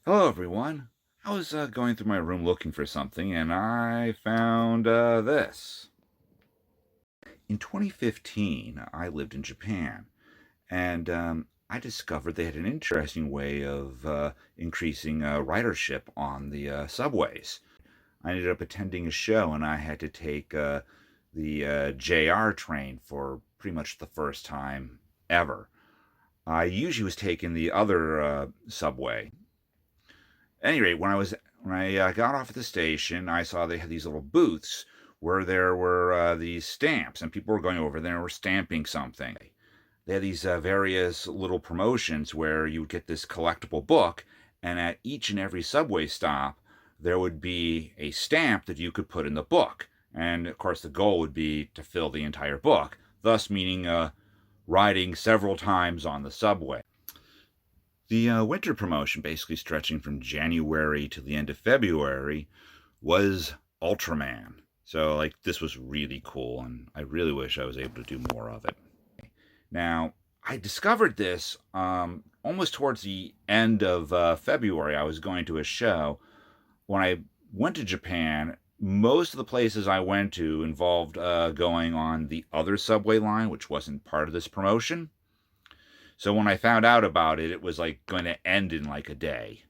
Hello, everyone. I was going through my room looking for something, and I found this. In 2015, I lived in Japan, and I discovered they had an interesting way of increasing ridership on the subways. I ended up attending a show, and I had to take the JR train for pretty much the first time ever. I usually was taking the other subway. At any rate, when I got off at the station, I saw they had these little booths where there were these stamps, and people were going over there and were stamping something. They had these various little promotions where you would get this collectible book, and at each and every subway stop, there would be a stamp that you could put in the book. And of course, the goal would be to fill the entire book, thus meaning riding several times on the subway. The winter promotion, basically stretching from January to the end of February, was Ultraman. So, this was really cool, and I really wish I was able to do more of it. Now, I discovered this almost towards the end of February. I was going to a show. When I went to Japan, most of the places I went to involved going on the other subway line, which wasn't part of this promotion. So when I found out about it, it was going to end in a day.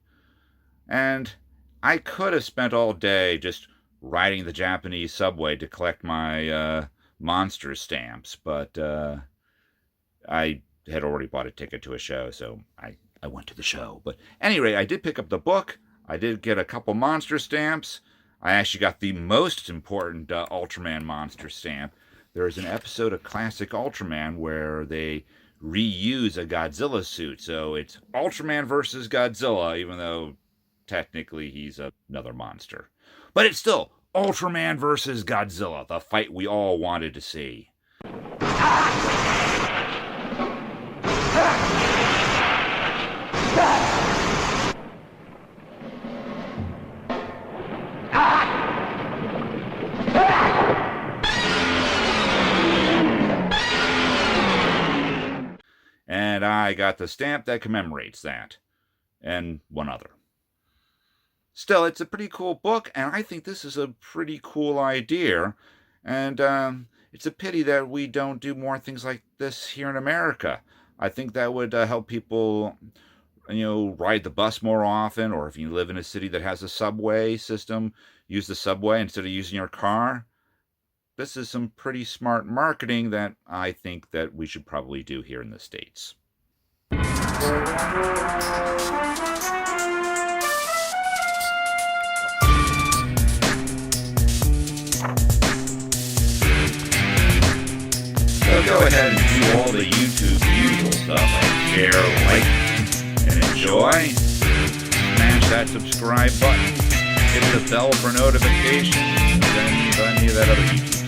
And I could have spent all day just riding the Japanese subway to collect my monster stamps, but I had already bought a ticket to a show, so I went to the show. But anyway, I did pick up the book. I did get a couple monster stamps. I actually got the most important Ultraman monster stamp. There is an episode of Classic Ultraman where they reuse a Godzilla suit. So it's Ultraman versus Godzilla, even though technically he's another monster. But it's still Ultraman versus Godzilla, the fight we all wanted to see. And I got the stamp that commemorates that, and one other. Still, it's a pretty cool book, and I think this is a pretty cool idea, and it's a pity that we don't do more things like this here in America. I think that would help people, ride the bus more often, or if you live in a city that has a subway system, use the subway instead of using your car. This is some pretty smart marketing that I think that we should probably do here in the States. So go ahead and do all the YouTube usual stuff like share, like, and enjoy. Smash that subscribe button. Hit the bell for notifications. And then any of that other YouTube